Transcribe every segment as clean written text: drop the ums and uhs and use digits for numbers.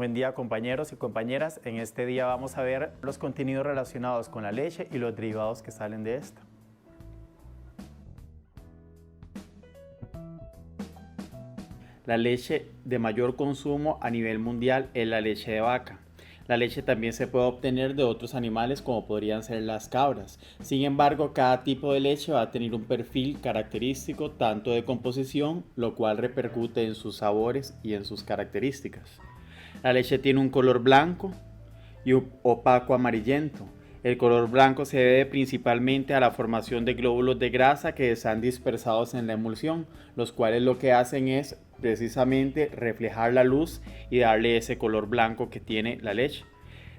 Buen día, compañeros y compañeras. En este día vamos a ver los contenidos relacionados con la leche y los derivados que salen de esta. La leche de mayor consumo a nivel mundial es la leche de vaca. La leche también se puede obtener de otros animales como podrían ser las cabras. Sin embargo, cada tipo de leche va a tener un perfil característico tanto de composición, lo cual repercute en sus sabores y en sus características. La leche tiene un color blanco y opaco amarillento. El color blanco se debe principalmente a la formación de glóbulos de grasa que están dispersados en la emulsión, los cuales lo que hacen es precisamente reflejar la luz y darle ese color blanco que tiene la leche.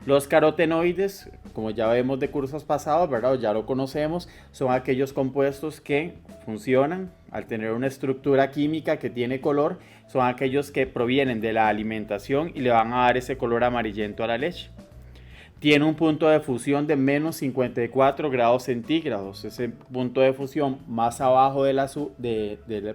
Los carotenoides, como ya vemos de cursos pasados, ¿verdad? Ya lo conocemos, son aquellos compuestos que funcionan al tener una estructura química que tiene color, son aquellos que provienen de la alimentación y le van a dar ese color amarillento a la leche. Tiene un punto de fusión de menos 54 grados centígrados. Ese punto de fusión más abajo del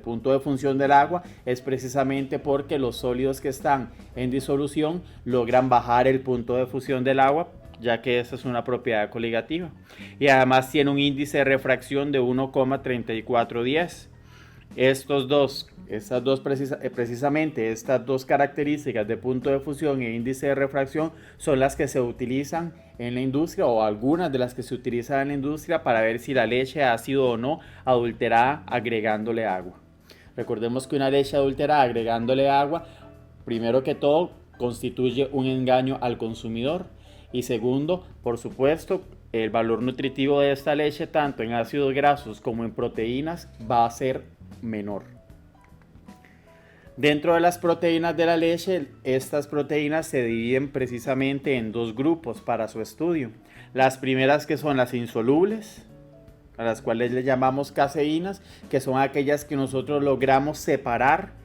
punto de fusión del agua es precisamente porque los sólidos que están en disolución logran bajar el punto de fusión del agua, ya que esa es una propiedad coligativa. Y además tiene un índice de refracción de 1,3410. Precisamente estas dos características de punto de fusión e índice de refracción son las que se utilizan en la industria, o algunas de las que se utilizan en la industria, para ver si la leche ha sido o no adulterada agregándole agua. Recordemos que una leche adulterada agregándole agua, primero que todo, constituye un engaño al consumidor, y segundo, por supuesto, el valor nutritivo de esta leche, tanto en ácidos grasos como en proteínas, va a ser menor. Dentro de las proteínas de la leche, estas proteínas se dividen precisamente en dos grupos para su estudio. Las primeras, que son las insolubles, a las cuales le llamamos caseínas, que son aquellas que nosotros logramos separar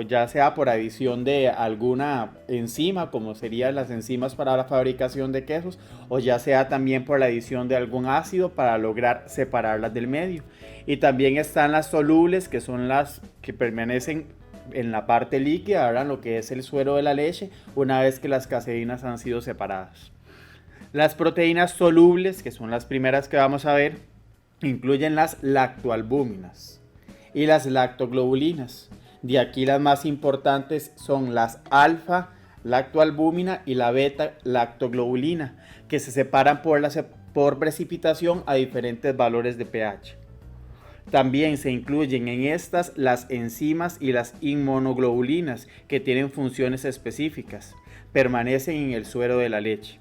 ya sea por adición de alguna enzima, como serían las enzimas para la fabricación de quesos, o ya sea también por la adición de algún ácido para lograr separarlas del medio. Y también están las solubles, que son las que permanecen en la parte líquida, ¿verdad? Lo que es el suero de la leche, una vez que las caseínas han sido separadas. Las proteínas solubles, que son las primeras que vamos a ver, incluyen las lactoalbúminas y las lactoglobulinas. De aquí las más importantes son las alfa-lactoalbúmina y la beta-lactoglobulina, que se separan por precipitación a diferentes valores de pH. También se incluyen en estas las enzimas y las inmunoglobulinas, que tienen funciones específicas, permanecen en el suero de la leche.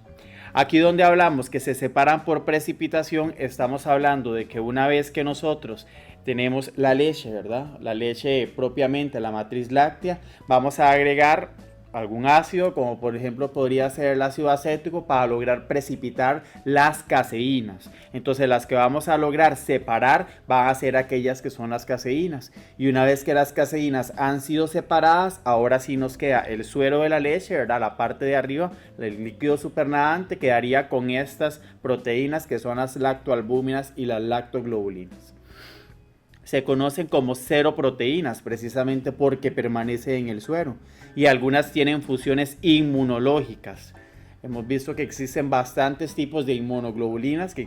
Aquí donde hablamos que se separan por precipitación, estamos hablando de que una vez que nosotros tenemos la leche, ¿verdad? La leche propiamente, la matriz láctea, vamos a agregar algún ácido, como por ejemplo podría ser el ácido acético, para lograr precipitar las caseínas. Entonces las que vamos a lograr separar van a ser aquellas que son las caseínas. Y una vez que las caseínas han sido separadas, ahora sí nos queda el suero de la leche, ¿verdad? La parte de arriba, el líquido supernadante, quedaría con estas proteínas que son las lactoalbúminas y las lactoglobulinas. Se conocen como seroproteínas precisamente porque permanecen en el suero, y algunas tienen funciones inmunológicas. Hemos visto que existen bastantes tipos de inmunoglobulinas que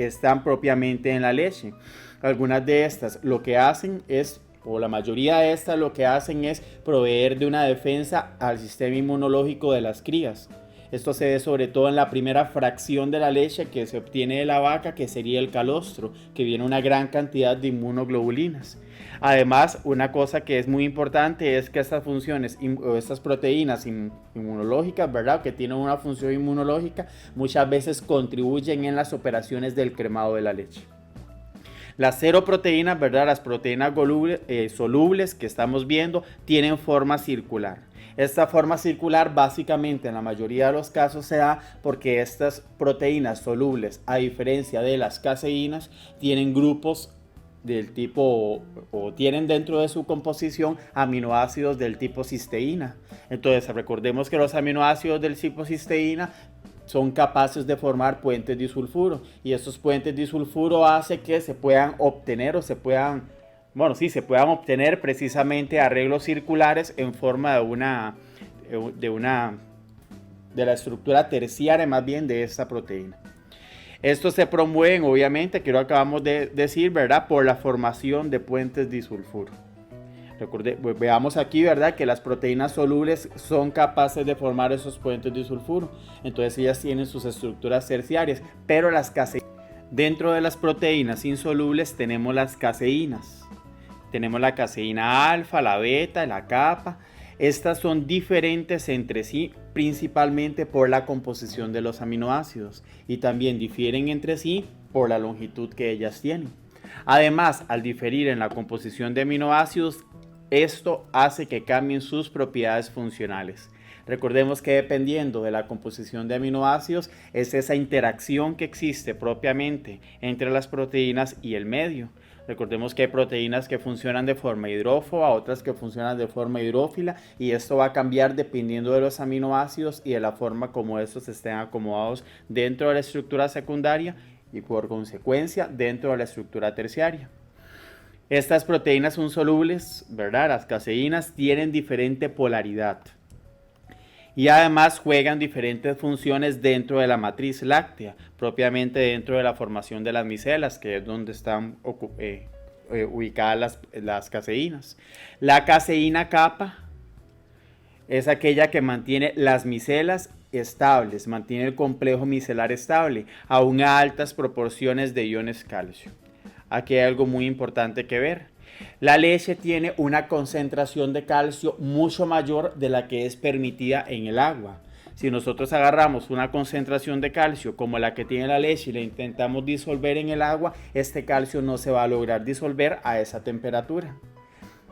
están propiamente en la leche. Algunas de estas lo que hacen es, o la mayoría de estas lo que hacen es proveer de una defensa al sistema inmunológico de las crías. Esto se ve sobre todo en la primera fracción de la leche que se obtiene de la vaca, que sería el calostro, que viene una gran cantidad de inmunoglobulinas. Además, una cosa que es muy importante es que estas funciones, estas proteínas inmunológicas, ¿verdad?, que tienen una función inmunológica, muchas veces contribuyen en las operaciones del cremado de la leche. Las seroproteínas, ¿verdad?, las proteínas solubles que estamos viendo, tienen forma circular. Esta forma circular básicamente en la mayoría de los casos se da porque estas proteínas solubles, a diferencia de las caseínas, tienen grupos del tipo, o tienen dentro de su composición aminoácidos del tipo cisteína. Entonces recordemos que los aminoácidos del tipo cisteína son capaces de formar puentes disulfuro, y estos puentes disulfuro hace que se puedan obtener se puedan obtener precisamente arreglos circulares en forma de de la estructura terciaria más bien de esta proteína. Estos se promueven, obviamente, que lo acabamos de decir, ¿verdad? Por la formación de puentes disulfuro. Veamos aquí, ¿verdad? Que las proteínas solubles son capaces de formar esos puentes disulfuro. Entonces ellas tienen sus estructuras terciarias, pero dentro de las proteínas insolubles tenemos las caseínas. Tenemos la caseína alfa, la beta, la kappa. Estas son diferentes entre sí, principalmente por la composición de los aminoácidos, y también difieren entre sí por la longitud que ellas tienen. Además, al diferir en la composición de aminoácidos, esto hace que cambien sus propiedades funcionales. Recordemos que dependiendo de la composición de aminoácidos es esa interacción que existe propiamente entre las proteínas y el medio. Recordemos que hay proteínas que funcionan de forma hidrófoba, otras que funcionan de forma hidrófila, y esto va a cambiar dependiendo de los aminoácidos y de la forma como estos estén acomodados dentro de la estructura secundaria y por consecuencia dentro de la estructura terciaria. Estas proteínas son solubles, ¿verdad? Las caseínas tienen diferente polaridad y además juegan diferentes funciones dentro de la matriz láctea, propiamente dentro de la formación de las micelas, que es donde están ubicadas las caseínas. La caseína kappa es aquella que mantiene las micelas estables, mantiene el complejo micelar estable, aún a altas proporciones de iones calcio. Aquí hay algo muy importante que ver. La leche tiene una concentración de calcio mucho mayor de la que es permitida en el agua. Si nosotros agarramos una concentración de calcio como la que tiene la leche y la intentamos disolver en el agua, este calcio no se va a lograr disolver a esa temperatura.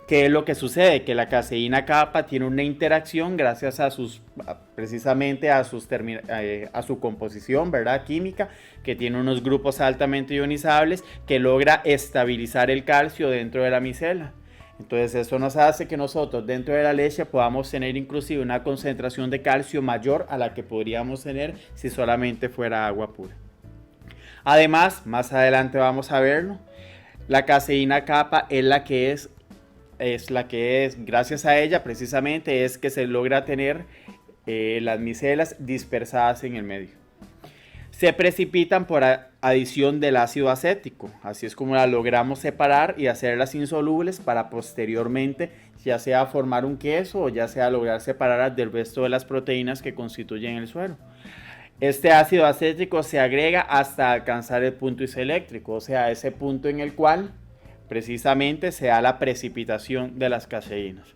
¿Qué es lo que sucede? Que la caseína kappa tiene una interacción gracias a precisamente a su composición, ¿verdad? Química, que tiene unos grupos altamente ionizables que logra estabilizar el calcio dentro de la micela. Entonces eso nos hace que nosotros dentro de la leche podamos tener inclusive una concentración de calcio mayor a la que podríamos tener si solamente fuera agua pura. Además, más adelante vamos a verlo, la caseína kappa es la que es gracias a ella precisamente es que se logra tener las micelas dispersadas en el medio. Se precipitan por adición del ácido acético, así es como las logramos separar y hacerlas insolubles para posteriormente ya sea formar un queso o ya sea lograr separarlas del resto de las proteínas que constituyen el suero. Este ácido acético se agrega hasta alcanzar el punto isoeléctrico, o sea, ese punto en el cual precisamente se da la precipitación de las caseínas.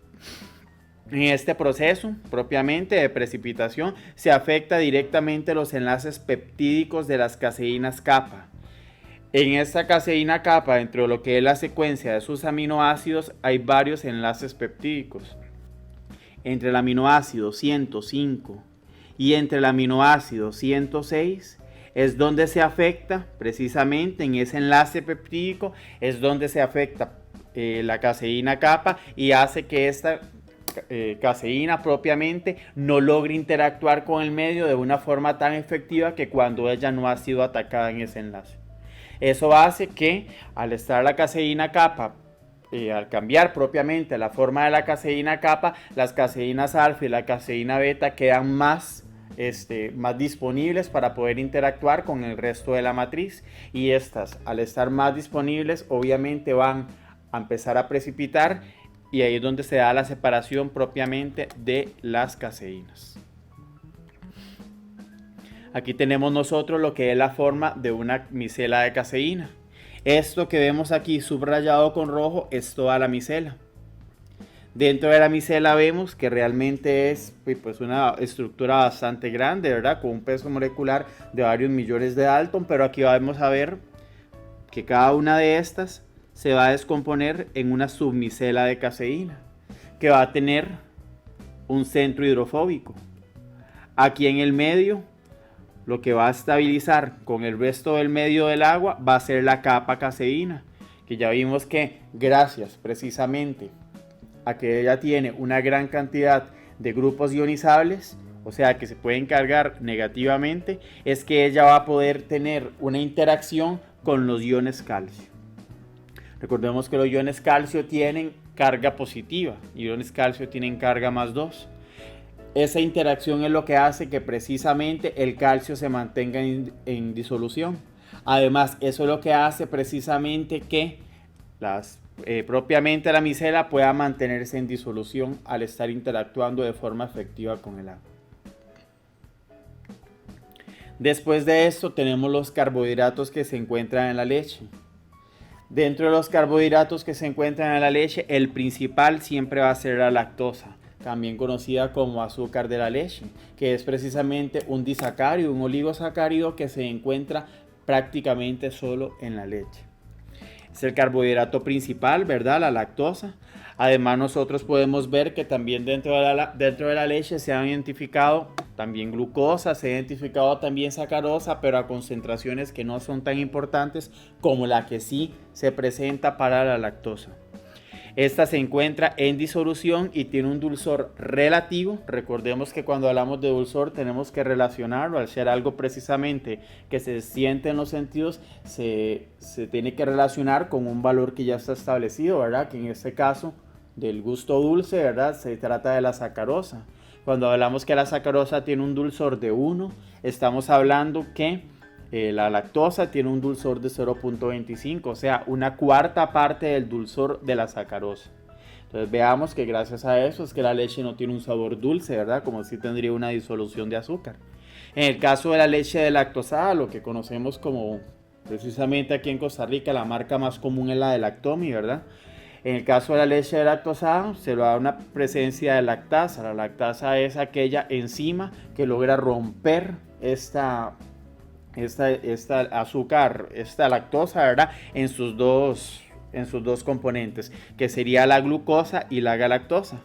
En este proceso propiamente de precipitación se afecta directamente los enlaces peptídicos de las caseínas kappa. En esta caseína kappa, dentro de lo que es la secuencia de sus aminoácidos, hay varios enlaces peptídicos. Entre el aminoácido 105 y entre el aminoácido 106 es donde se afecta, precisamente en ese enlace peptídico, es donde se afecta la caseína kappa y hace que esta caseína propiamente no logre interactuar con el medio de una forma tan efectiva que cuando ella no ha sido atacada en ese enlace. Eso hace que al estar la caseína kappa, al cambiar propiamente la forma de la caseína kappa, las caseínas alfa y la caseína beta quedan más disponibles para poder interactuar con el resto de la matriz, y estas al estar más disponibles obviamente van a empezar a precipitar y ahí es donde se da la separación propiamente de las caseínas. Aquí tenemos nosotros lo que es la forma de una micela de caseína. Esto que vemos aquí subrayado con rojo es toda la micela. Dentro de la micela vemos que realmente es pues una estructura bastante grande, ¿verdad? Con un peso molecular de varios millones de Dalton, pero aquí vamos a ver que cada una de estas se va a descomponer en una submicela de caseína, que va a tener un centro hidrofóbico. Aquí en el medio, lo que va a estabilizar con el resto del medio del agua va a ser la capa caseína, que ya vimos que gracias precisamente a que ella tiene una gran cantidad de grupos ionizables, o sea que se pueden cargar negativamente, es que ella va a poder tener una interacción con los iones calcio. Recordemos que los iones calcio tienen carga positiva, iones calcio tienen carga +2. Esa interacción es lo que hace que precisamente el calcio se mantenga en disolución. Además, eso es lo que hace precisamente que propiamente la micela pueda mantenerse en disolución al estar interactuando de forma efectiva con el agua. Después de esto tenemos los carbohidratos que se encuentran en la leche. Dentro de los carbohidratos que se encuentran en la leche, el principal siempre va a ser la lactosa, también conocida como azúcar de la leche, que es precisamente un disacárido, un oligosacárido que se encuentra prácticamente solo en la leche. Es el carbohidrato principal, ¿verdad? La lactosa. Además, nosotros podemos ver que también dentro de la leche se han identificado también glucosa, se ha identificado también sacarosa, pero a concentraciones que no son tan importantes como la que sí se presenta para la lactosa. Esta se encuentra en disolución y tiene un dulzor relativo. Recordemos que cuando hablamos de dulzor tenemos que relacionarlo, al ser algo precisamente que se siente en los sentidos, se tiene que relacionar con un valor que ya está establecido, ¿verdad? Que en este caso del gusto dulce, ¿verdad? Se trata de la sacarosa. Cuando hablamos que la sacarosa tiene un dulzor de 1, estamos hablando que la lactosa tiene un dulzor de 0.25, o sea, una cuarta parte del dulzor de la sacarosa. Entonces veamos que gracias a eso es que la leche no tiene un sabor dulce, ¿verdad? Como si tendría una disolución de azúcar. En el caso de la leche deslactosada, lo que conocemos como precisamente aquí en Costa Rica, la marca más común es la de Lactomi, ¿verdad? En el caso de la leche deslactosada se le da una presencia de lactasa. La lactasa es aquella enzima que logra romper esta azúcar, esta lactosa, ¿verdad? En sus dos componentes, que sería la glucosa y la galactosa.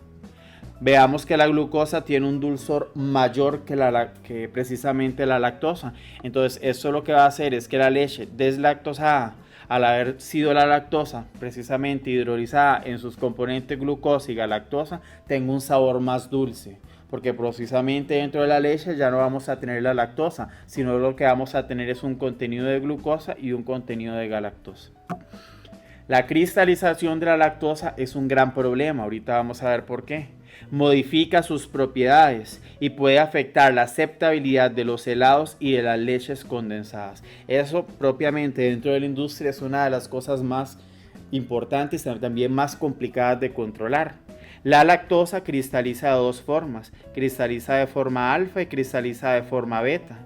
Veamos que la glucosa tiene un dulzor mayor que precisamente la lactosa. Entonces, esto lo que va a hacer es que la leche deslactosada, al haber sido la lactosa precisamente hidrolizada en sus componentes glucosa y galactosa, tenga un sabor más dulce. Porque precisamente dentro de la leche ya no vamos a tener la lactosa, sino lo que vamos a tener es un contenido de glucosa y un contenido de galactosa. La cristalización de la lactosa es un gran problema, ahorita vamos a ver por qué. Modifica sus propiedades y puede afectar la aceptabilidad de los helados y de las leches condensadas. Eso propiamente dentro de la industria es una de las cosas más importantes y también más complicadas de controlar. La lactosa cristaliza de dos formas, cristaliza de forma alfa y cristaliza de forma beta.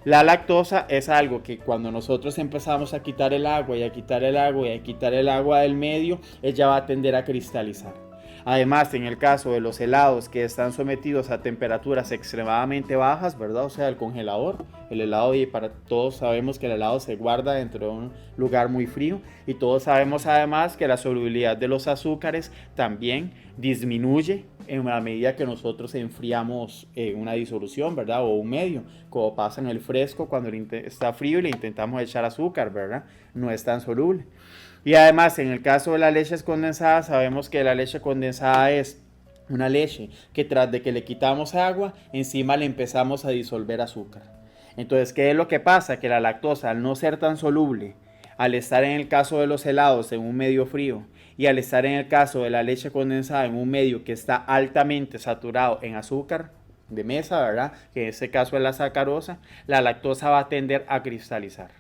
La lactosa es algo que cuando nosotros empezamos a quitar el agua y a quitar el agua y a quitar el agua del medio, ella va a tender a cristalizar. Además, en el caso de los helados que están sometidos a temperaturas extremadamente bajas, ¿verdad? O sea, el congelador, el helado, y para todos sabemos que el helado se guarda dentro de un lugar muy frío, y todos sabemos además que la solubilidad de los azúcares también disminuye en la medida que nosotros enfriamos una disolución, ¿verdad? O un medio, como pasa en el fresco cuando está frío y le intentamos echar azúcar, ¿verdad? No es tan soluble. Y además, en el caso de las leches condensadas, sabemos que la leche condensada es una leche que tras de que le quitamos agua, encima le empezamos a disolver azúcar. Entonces, ¿qué es lo que pasa? Que la lactosa, al no ser tan soluble, al estar en el caso de los helados en un medio frío y al estar en el caso de la leche condensada en un medio que está altamente saturado en azúcar de mesa, ¿verdad? Que en este caso es la sacarosa, la lactosa va a tender a cristalizar.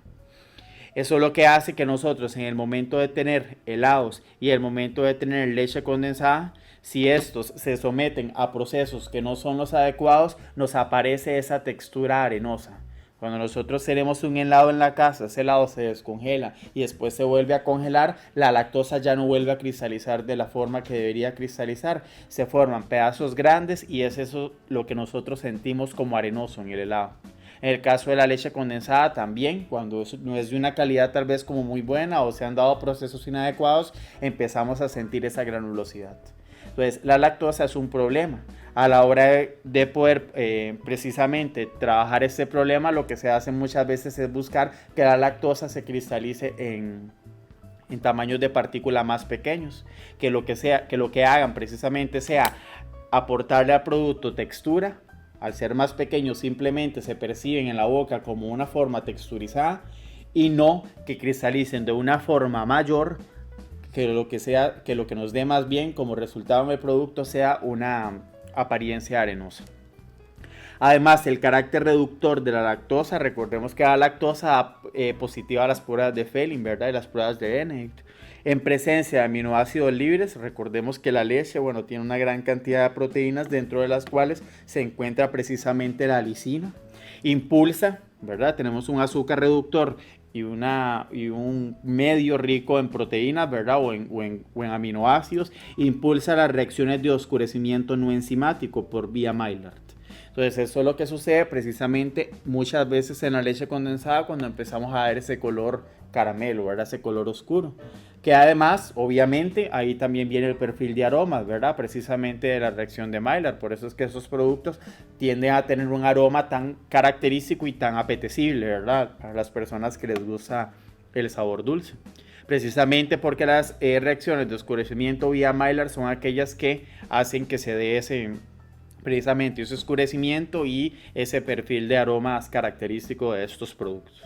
Eso es lo que hace que nosotros en el momento de tener helados y el momento de tener leche condensada, si estos se someten a procesos que no son los adecuados, nos aparece esa textura arenosa. Cuando nosotros tenemos un helado en la casa, ese helado se descongela y después se vuelve a congelar, la lactosa ya no vuelve a cristalizar de la forma que debería cristalizar. Se forman pedazos grandes y es eso lo que nosotros sentimos como arenoso en el helado. En el caso de la leche condensada también, cuando no es de una calidad tal vez como muy buena o se han dado procesos inadecuados, empezamos a sentir esa granulosidad. Entonces, la lactosa es un problema. A la hora de poder precisamente trabajar este problema, lo que se hace muchas veces es buscar que la lactosa se cristalice en tamaños de partícula más pequeños, que lo que hagan precisamente sea aportarle al producto textura. Al ser más pequeños simplemente se perciben en la boca como una forma texturizada y no que cristalicen de una forma mayor, que lo que nos dé más bien como resultado del producto sea una apariencia arenosa. Además, el carácter reductor de la lactosa, recordemos que la lactosa da positiva a las pruebas de Fehling, ¿verdad? Y las pruebas de Benedict. En presencia de aminoácidos libres, recordemos que la leche, bueno, tiene una gran cantidad de proteínas, dentro de las cuales se encuentra precisamente la lisina. Impulsa, ¿verdad? Tenemos un azúcar reductor y un medio rico en proteínas, ¿verdad? O en aminoácidos. Impulsa las reacciones de oscurecimiento no enzimático por vía Maillard. Entonces eso es lo que sucede precisamente muchas veces en la leche condensada cuando empezamos a ver ese color caramelo, ¿verdad? Ese color oscuro. Que además, obviamente, ahí también viene el perfil de aromas, ¿verdad? Precisamente de la reacción de Maillard. Por eso es que esos productos tienden a tener un aroma tan característico y tan apetecible, ¿verdad? Para las personas que les gusta el sabor dulce. Precisamente porque las reacciones de oscurecimiento vía Maillard son aquellas que hacen que se dé precisamente ese oscurecimiento y ese perfil de aromas característico de estos productos.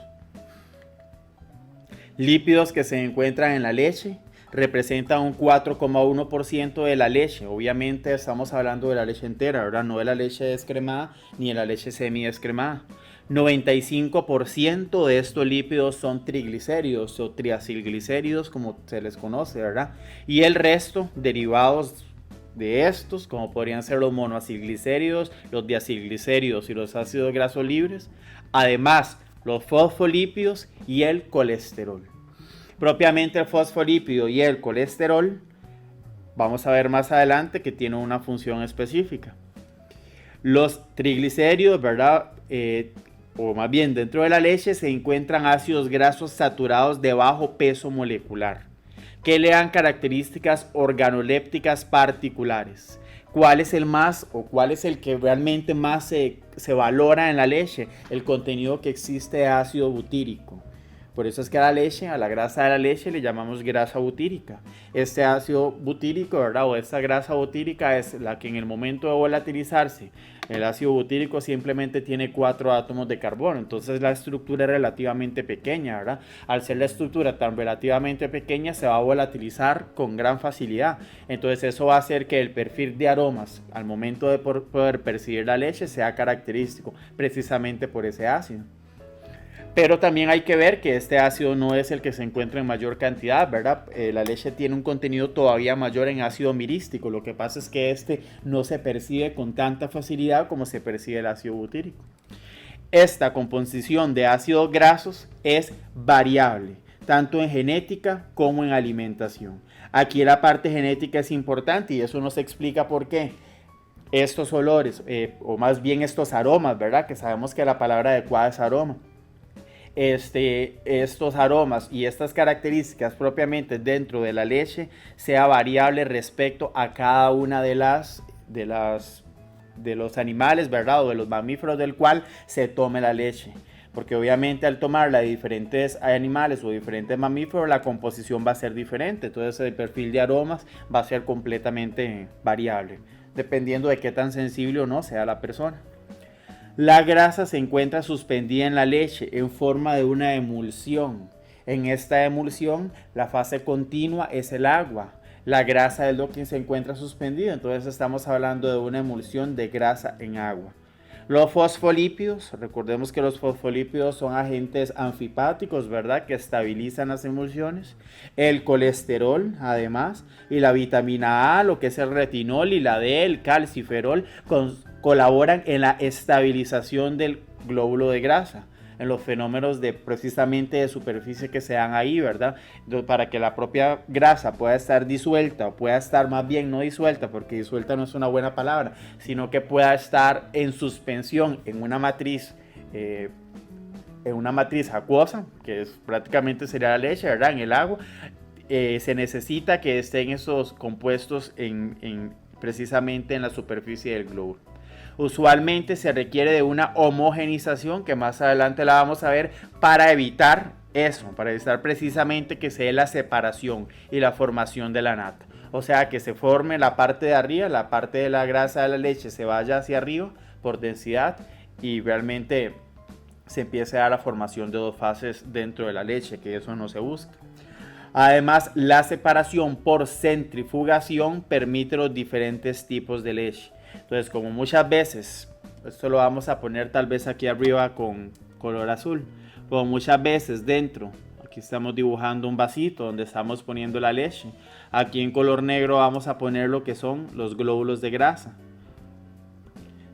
Lípidos que se encuentran en la leche representan un 4,1% de la leche. Obviamente estamos hablando de la leche entera, ¿verdad? No de la leche descremada ni de la leche semidescremada. 95% de estos lípidos son triglicéridos o triacilglicéridos, como se les conoce, ¿verdad? Y el resto, derivados de estos, como podrían ser los monoacilglicéridos, los diacilglicéridos y los ácidos grasos libres, además los fosfolípidos y el colesterol. Propiamente el fosfolípido y el colesterol, vamos a ver más adelante que tienen una función específica. Los triglicéridos, ¿verdad? O más bien dentro de la leche se encuentran ácidos grasos saturados de bajo peso molecular, que le dan características organolépticas particulares. ¿Cuál es el más o cuál es el que realmente más se valora en la leche? El contenido que existe de ácido butírico. Por eso es que a la grasa de la leche le llamamos grasa butírica. Este ácido butírico, ¿verdad? O esta grasa butírica es la que en el momento de volatilizarse, el ácido butírico simplemente tiene 4 átomos de carbono. Entonces la estructura es relativamente pequeña, ¿verdad? Al ser la estructura tan relativamente pequeña, se va a volatilizar con gran facilidad. Entonces eso va a hacer que el perfil de aromas al momento de poder percibir la leche sea característico, precisamente por ese ácido. Pero también hay que ver que este ácido no es el que se encuentra en mayor cantidad, ¿verdad? La leche tiene un contenido todavía mayor en ácido mirístico. Lo que pasa es que este no se percibe con tanta facilidad como se percibe el ácido butírico. Esta composición de ácidos grasos es variable, tanto en genética como en alimentación. Aquí la parte genética es importante y eso nos explica por qué. Estos olores, o más bien estos aromas, ¿verdad? Que sabemos que la palabra adecuada es aroma. Estos aromas y estas características propiamente dentro de la leche sea variable respecto a cada una de los animales, ¿verdad? O de los mamíferos del cual se tome la leche. Porque obviamente al tomarla de diferentes animales o diferentes mamíferos, la composición va a ser diferente. Entonces el perfil de aromas va a ser completamente variable, dependiendo de qué tan sensible o no sea la persona. La grasa se encuentra suspendida en la leche en forma de una emulsión. En esta emulsión, la fase continua es el agua. La grasa es lo que se encuentra suspendido. Entonces estamos hablando de una emulsión de grasa en agua. Los fosfolípidos, recordemos que los fosfolípidos son agentes anfipáticos, ¿verdad? Que estabilizan las emulsiones. El colesterol, además, y la vitamina A, lo que es el retinol y la D, el calciferol, colaboran en la estabilización del glóbulo de grasa, en los fenómenos precisamente de superficie que se dan ahí, ¿verdad? Para que la propia grasa pueda estar disuelta, o pueda estar más bien no disuelta, porque disuelta no es una buena palabra, sino que pueda estar en suspensión en una matriz acuosa, que prácticamente sería la leche, ¿verdad? En el agua, se necesita que estén esos compuestos precisamente en la superficie del glóbulo. Usualmente se requiere de una homogenización, que más adelante la vamos a ver, para evitar eso, para evitar precisamente que se dé la separación y la formación de la nata. O sea, que se forme la parte de arriba, la parte de la grasa de la leche se vaya hacia arriba por densidad y realmente se empiece a dar la formación de dos fases dentro de la leche, que eso no se busca. Además, la separación por centrifugación permite los diferentes tipos de leche. Entonces, como muchas veces, esto lo vamos a poner tal vez aquí arriba con color azul, como muchas veces dentro, aquí estamos dibujando un vasito donde estamos poniendo la leche, aquí en color negro vamos a poner lo que son los glóbulos de grasa.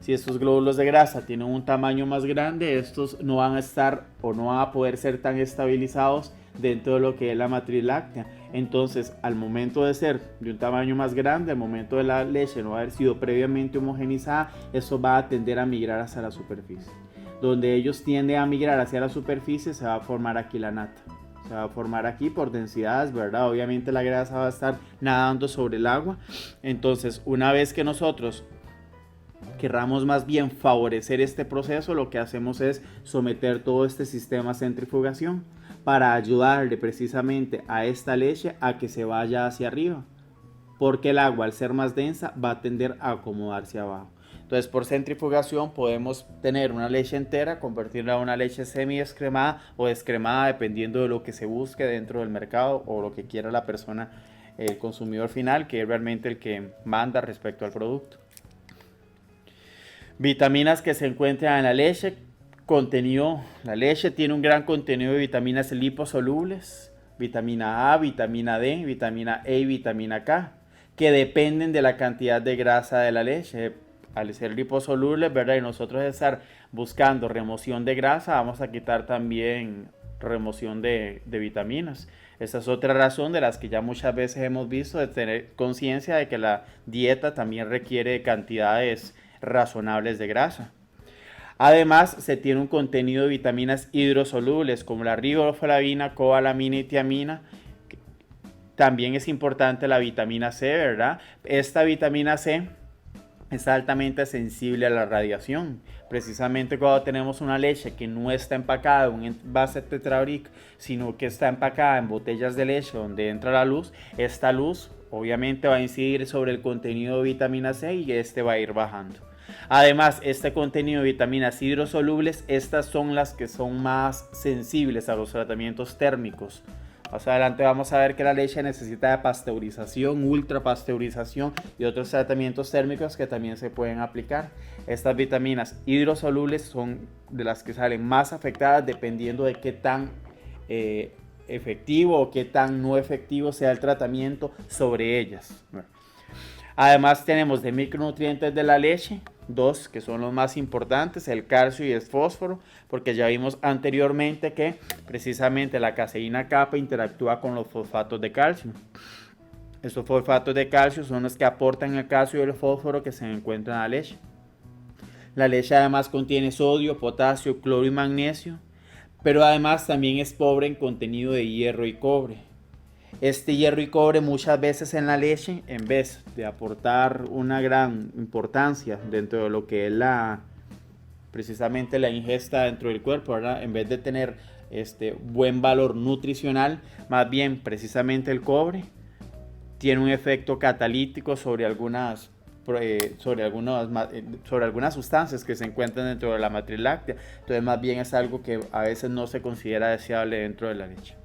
Si estos glóbulos de grasa tienen un tamaño más grande, estos no van a estar o no van a poder ser tan estabilizados dentro de lo que es la matriz láctea. Entonces, al momento de ser de un tamaño más grande, al momento de la leche no haber sido previamente homogenizada, eso va a tender a migrar hacia la superficie. Donde ellos tienden a migrar hacia la superficie, se va a formar aquí la nata. Se va a formar aquí por densidades, ¿verdad? Obviamente la grasa va a estar nadando sobre el agua. Entonces, una vez que nosotros querramos más bien favorecer este proceso, lo que hacemos es someter todo este sistema a centrifugación para ayudarle precisamente a esta leche a que se vaya hacia arriba, porque el agua al ser más densa va a tender a acomodarse abajo. Entonces, por centrifugación podemos tener una leche entera, convertirla a una leche semi descremada o descremada, dependiendo de lo que se busque dentro del mercado o lo que quiera la persona, el consumidor final, que es realmente el que manda respecto al producto. Vitaminas que se encuentran en la leche. La leche tiene un gran contenido de vitaminas liposolubles, vitamina A, vitamina D, vitamina E y vitamina K, que dependen de la cantidad de grasa de la leche. Al ser liposolubles, ¿verdad? Y nosotros estar buscando remoción de grasa, vamos a quitar también remoción de vitaminas. Esa es otra razón de las que ya muchas veces hemos visto, de tener conciencia de que la dieta también requiere cantidades razonables de grasa. Además, se tiene un contenido de vitaminas hidrosolubles como la riboflavina, cobalamina y tiamina. También es importante la vitamina C, ¿verdad? Esta vitamina C es altamente sensible a la radiación. Precisamente cuando tenemos una leche que no está empacada en un envase tetrabric, sino que está empacada en botellas de leche donde entra la luz, esta luz obviamente va a incidir sobre el contenido de vitamina C y este va a ir bajando. Además, este contenido de vitaminas hidrosolubles, estas son las que son más sensibles a los tratamientos térmicos. Más adelante vamos a ver que la leche necesita de pasteurización, ultrapasteurización y otros tratamientos térmicos que también se pueden aplicar. Estas vitaminas hidrosolubles son de las que salen más afectadas dependiendo de qué tan efectivo o qué tan no efectivo sea el tratamiento sobre ellas. Además tenemos de micronutrientes de la leche, dos que son los más importantes, el calcio y el fósforo, porque ya vimos anteriormente que precisamente la caseína kappa interactúa con los fosfatos de calcio. Estos fosfatos de calcio son los que aportan el calcio y el fósforo que se encuentran en la leche. La leche además contiene sodio, potasio, cloro y magnesio, pero además también es pobre en contenido de hierro y cobre. Este hierro y cobre muchas veces en la leche, en vez de aportar una gran importancia dentro de lo que es precisamente la ingesta dentro del cuerpo, ¿verdad? En vez de tener buen valor nutricional, más bien precisamente el cobre tiene un efecto catalítico sobre algunas sustancias que se encuentran dentro de la matriz láctea. Entonces más bien es algo que a veces no se considera deseable dentro de la leche.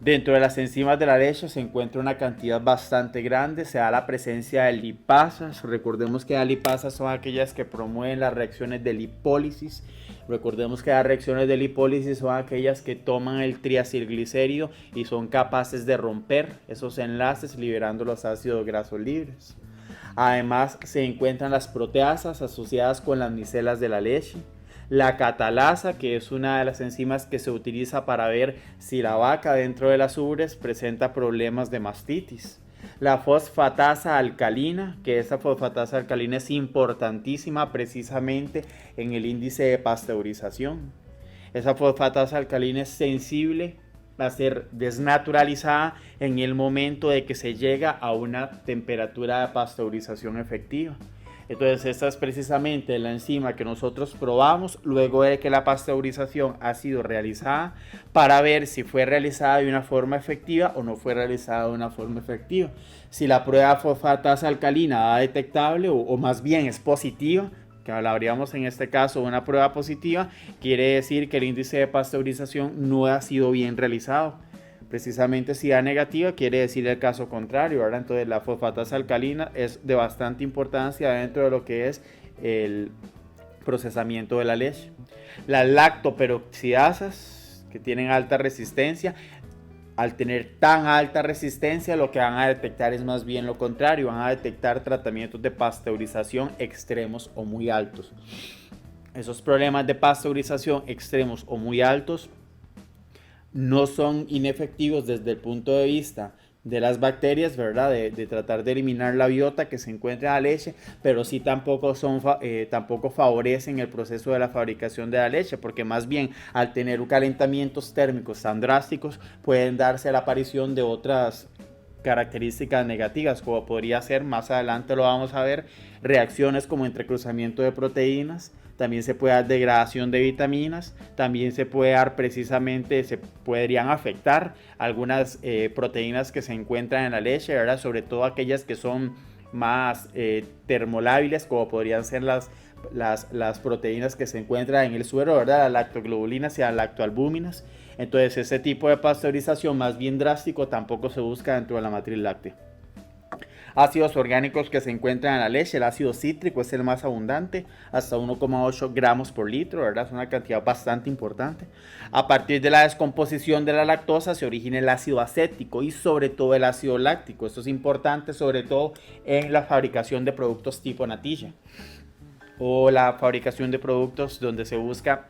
Dentro de las enzimas de la leche se encuentra una cantidad bastante grande, se da la presencia de lipasas. Recordemos que las lipasas son aquellas que promueven las reacciones de lipólisis. Recordemos que las reacciones de lipólisis son aquellas que toman el triacilglicérido y son capaces de romper esos enlaces liberando los ácidos grasos libres. Además se encuentran las proteasas asociadas con las micelas de la leche. La catalasa, que es una de las enzimas que se utiliza para ver si la vaca dentro de las ubres presenta problemas de mastitis. La fosfatasa alcalina, que esa fosfatasa alcalina es importantísima precisamente en el índice de pasteurización. Esa fosfatasa alcalina es sensible a ser desnaturalizada en el momento de que se llega a una temperatura de pasteurización efectiva. Entonces esta es precisamente la enzima que nosotros probamos luego de que la pasteurización ha sido realizada para ver si fue realizada de una forma efectiva o no fue realizada de una forma efectiva. Si la prueba de fosfatasa alcalina da detectable o más bien es positiva, que hablaríamos en este caso de una prueba positiva, quiere decir que el índice de pasteurización no ha sido bien realizado. Precisamente si da negativa quiere decir el caso contrario, ¿verdad? Entonces la fosfatasa alcalina es de bastante importancia dentro de lo que es el procesamiento de la leche. Las lactoperoxidasas, que tienen alta resistencia, al tener tan alta resistencia, lo que van a detectar es más bien lo contrario, van a detectar tratamientos de pasteurización extremos o muy altos. Esos problemas de pasteurización extremos o muy altos no son inefectivos desde el punto de vista de las bacterias, ¿verdad? De tratar de eliminar la biota que se encuentra en la leche, pero sí tampoco favorecen el proceso de la fabricación de la leche, porque más bien al tener calentamientos térmicos tan drásticos pueden darse la aparición de otras características negativas, como podría ser, más adelante lo vamos a ver, reacciones como entrecruzamiento de proteínas. También se puede dar degradación de vitaminas, también se puede dar precisamente, se podrían afectar algunas proteínas que se encuentran en la leche, ¿verdad? Sobre todo aquellas que son más termolábiles, como podrían ser las proteínas que se encuentran en el suero, ¿verdad? Las lactoglobulinas y las lactoalbúminas. Entonces ese tipo de pasteurización más bien drástico tampoco se busca dentro de la matriz láctea. Ácidos orgánicos que se encuentran en la leche, el ácido cítrico es el más abundante, hasta 1,8 gramos por litro, ¿verdad? Es una cantidad bastante importante. A partir de la descomposición de la lactosa se origina el ácido acético y sobre todo el ácido láctico. Esto es importante sobre todo en la fabricación de productos tipo natilla o la fabricación de productos donde se busca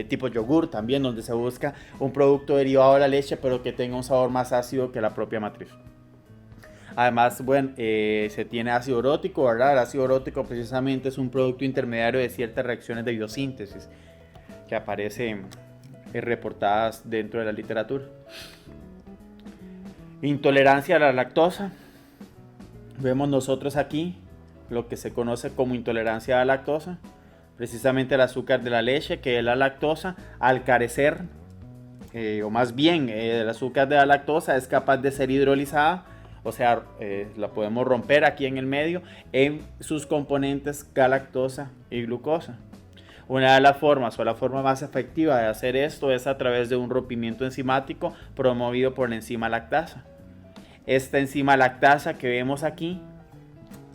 tipo yogur también, donde se busca un producto derivado de la leche pero que tenga un sabor más ácido que la propia matriz. Además, bueno, se tiene ácido orótico, ¿verdad? El ácido orótico precisamente es un producto intermediario de ciertas reacciones de biosíntesis que aparecen reportadas dentro de la literatura. Intolerancia a la lactosa. Vemos nosotros aquí lo que se conoce como intolerancia a la lactosa. Precisamente el azúcar de la leche, que es la lactosa, al carecer, o más bien el azúcar de la lactosa es capaz de ser hidrolizada. O sea, la podemos romper aquí en el medio en sus componentes galactosa y glucosa. Una de las formas o la forma más efectiva de hacer esto es a través de un rompimiento enzimático promovido por la enzima lactasa. Esta enzima lactasa que vemos aquí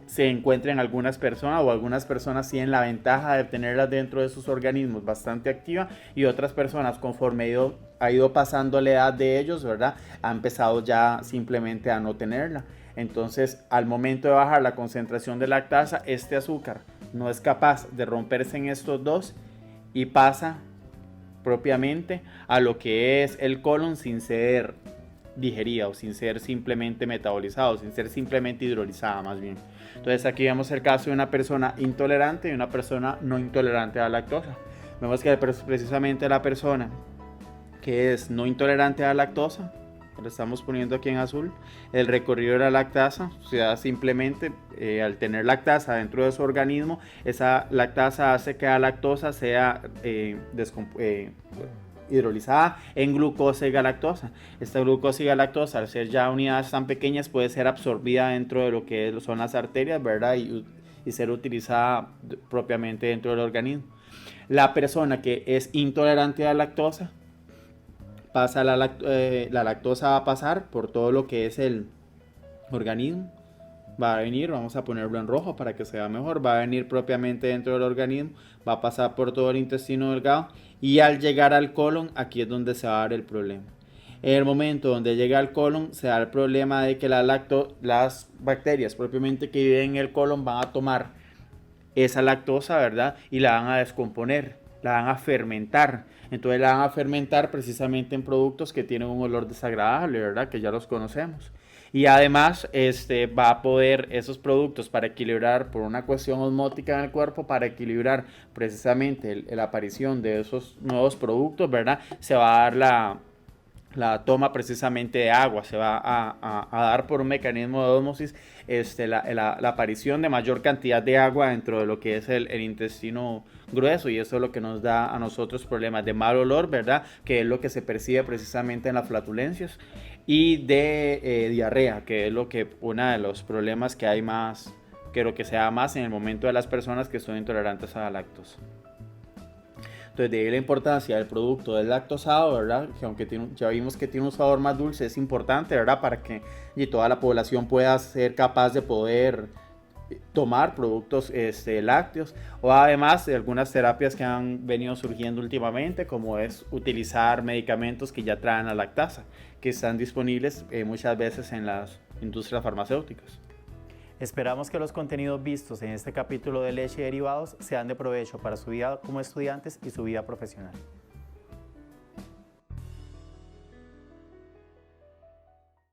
se encuentra en algunas personas o algunas personas tienen la ventaja de tenerla dentro de sus organismos bastante activa y otras personas conforme ha ido pasando la edad de ellos, ¿verdad? Ha empezado ya simplemente a no tenerla. Entonces al momento de bajar la concentración de lactasa, este azúcar no es capaz de romperse en estos dos y pasa propiamente a lo que es el colon sin ser digerida o sin ser simplemente metabolizada, sin ser simplemente hidrolizada más bien. Entonces aquí vemos el caso de una persona intolerante y una persona no intolerante a la lactosa. Vemos que precisamente la persona que es no intolerante a la lactosa, lo estamos poniendo aquí en azul, el recorrido de la lactasa, o sea, simplemente al tener lactasa dentro de su organismo, esa lactasa hace que la lactosa sea hidrolizada en glucosa y galactosa. Esta glucosa y galactosa, al ser ya unidades tan pequeñas, puede ser absorbida dentro de lo que son las arterias, ¿verdad? Y ser utilizada propiamente dentro del organismo. La persona que es intolerante a la lactosa, la lactosa va a pasar por todo lo que es el organismo. Va a venir, vamos a ponerlo en rojo para que se vea mejor, va a venir propiamente dentro del organismo, va a pasar por todo el intestino delgado y al llegar al colon, aquí es donde se va a dar el problema. En el momento donde llega al colon, se da el problema de que las bacterias propiamente que viven en el colon van a tomar esa lactosa, ¿verdad? Y la van a descomponer, la van a fermentar. Entonces la van a fermentar precisamente en productos que tienen un olor desagradable, ¿verdad? Que ya los conocemos. Y además va a poder esos productos para equilibrar por una cuestión osmótica en el cuerpo, para equilibrar precisamente la aparición de esos nuevos productos, ¿verdad? Se va a dar la toma precisamente de agua, se va a dar por un mecanismo de ósmosis la aparición de mayor cantidad de agua dentro de lo que es el intestino grueso, y eso es lo que nos da a nosotros problemas de mal olor, ¿verdad? Que es lo que se percibe precisamente en las flatulencias, y de diarrea, que es uno de los problemas que hay más, que lo que se da más en el momento de las personas que son intolerantes a la lactosa. Entonces de ahí la importancia del producto del lactosado, ¿verdad? Que aunque ya vimos que tiene un sabor más dulce, es importante, ¿verdad? Para que toda la población pueda ser capaz de poder tomar productos lácteos, o además de algunas terapias que han venido surgiendo últimamente, como es utilizar medicamentos que ya traen la lactasa, que están disponibles muchas veces en las industrias farmacéuticas. Esperamos que los contenidos vistos en este capítulo de leche y derivados sean de provecho para su vida como estudiantes y su vida profesional.